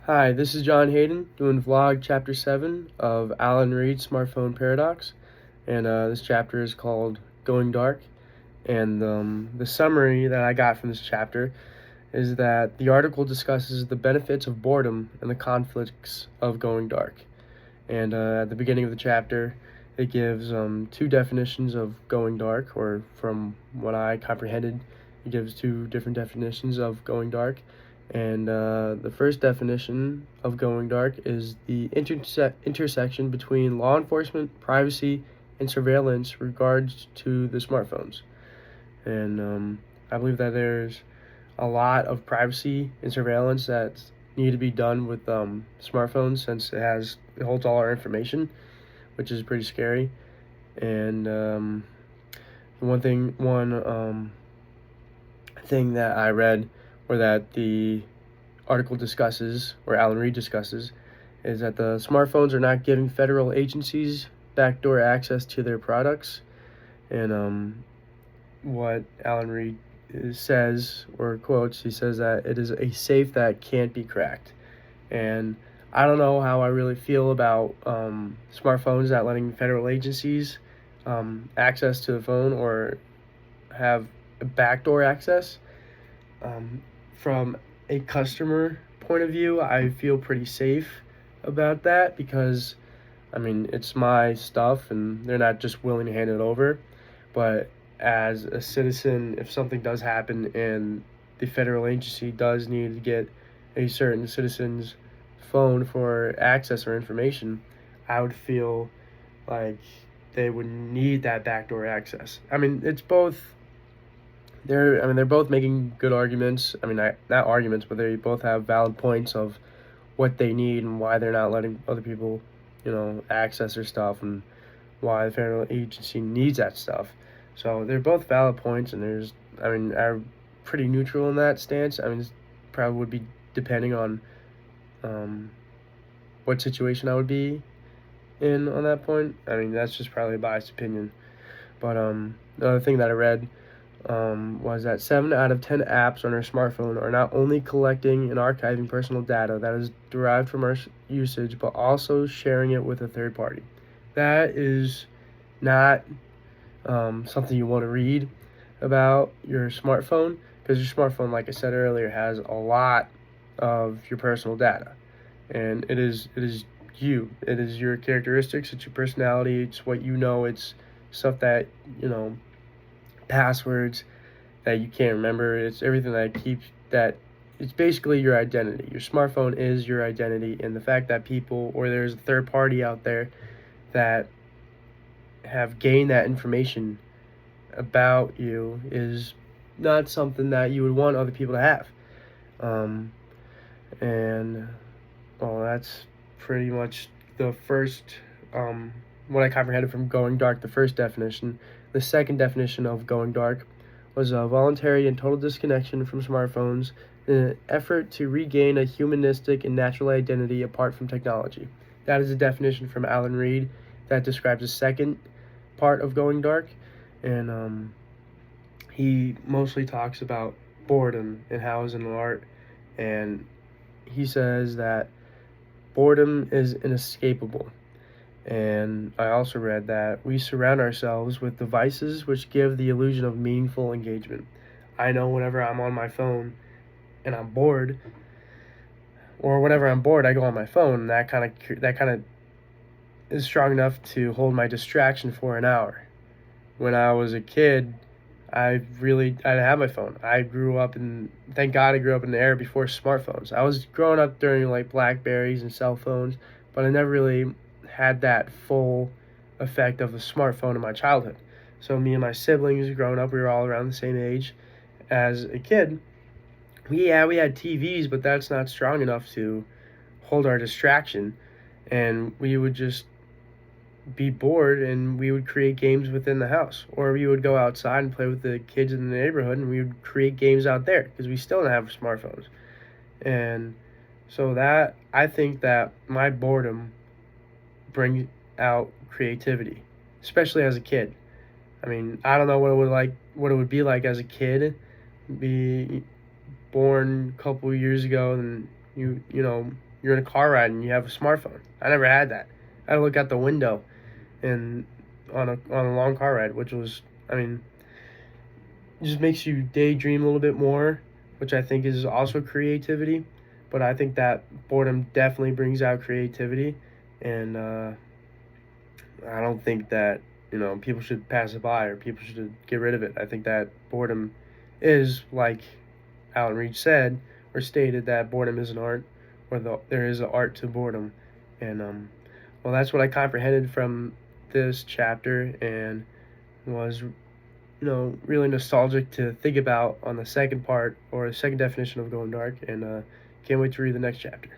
Hi, this is John Hayden doing vlog chapter 7 of Alan Reid's Smartphone Paradox. And this chapter is called Going Dark. And the summary that I got from this chapter is that the article discusses the benefits of boredom and the conflicts of going dark. And at the beginning of the chapter, it gives two definitions of going dark, or from what I comprehended, it gives two different definitions of going dark. And the first definition of going dark is the intersection between law enforcement, privacy, and surveillance regards to the smartphones. And I believe that there's a lot of privacy and surveillance that need to be done with smartphones, since it holds all our information, which is pretty scary. And one thing that I read, or that the article discusses, or Alan Reid discusses, is that the smartphones are not giving federal agencies backdoor access to their products. And what Alan Reid says, or quotes, he says that it is a safe that can't be cracked. And I don't know how I really feel about smartphones not letting federal agencies access to the phone, or have backdoor access. From a customer point of view, I feel pretty safe about that, because I mean, it's my stuff and they're not just willing to hand it over. But as a citizen, if something does happen and the federal agency does need to get a certain citizen's phone for access or information, I would feel like they would need that backdoor access. I mean, they're both making good arguments. I mean, not arguments, but they both have valid points of what they need and why they're not letting other people, access their stuff, and why the federal agency needs that stuff. So they're both valid points, and I'm pretty neutral in that stance. I mean, this probably would be depending on what situation I would be in on that point. I mean, that's just probably a biased opinion. But the other thing that I read was that 7 out of 10 apps on our smartphone are not only collecting and archiving personal data that is derived from our usage, but also sharing it with a third party. That is not something you want to read about your smartphone, because your smartphone, like I said earlier, has a lot of your personal data, and it is it is your characteristics, it's your personality, it's what it's stuff that passwords that you can't remember. It's everything that keeps that. It's basically your identity. Your smartphone is your identity, and the fact that people, or there's a third party out there that have gained that information about you, is not something that you would want other people to have. And well, that's pretty much the first what I comprehended from going dark. The first definition. The second definition of going dark was a voluntary and total disconnection from smartphones in an effort to regain a humanistic and natural identity apart from technology. That is a definition from Alan Reid that describes the second part of going dark. And he mostly talks about boredom and how it's an art. And he says that boredom is inescapable. And I also read that we surround ourselves with devices which give the illusion of meaningful engagement. I know whenever I'm on my phone and I'm bored, or whenever I'm bored, I go on my phone, and that kind of is strong enough to hold my distraction for an hour. When I was a kid, I didn't have my phone. Thank God I grew up in the era before smartphones. I was growing up during like Blackberries and cell phones, but I never really had that full effect of a smartphone in my childhood. So me and my siblings growing up, we were all around the same age. As a kid, we had TVs, but that's not strong enough to hold our distraction, and we would just be bored, and we would create games within the house, or we would go outside and play with the kids in the neighborhood, and we would create games out there, because we still don't have smartphones. And so that, I think that my boredom brings out creativity, especially as a kid. I mean, I don't know what it would be like as a kid, be born a couple years ago, and you know you're in a car ride and you have a smartphone. I never had that. I had to look out the window and on a long car ride, which was, I mean, it just makes you daydream a little bit more, which I think is also creativity. But I think that boredom definitely brings out creativity, and I don't think that people should pass it by or people should get rid of it. I think that boredom is, like Alan Reed said or stated, that boredom is an art, or there is an art to boredom, and well, that's what I comprehended from this chapter, and was really nostalgic to think about on the second part or the second definition of going dark, and can't wait to read the next chapter.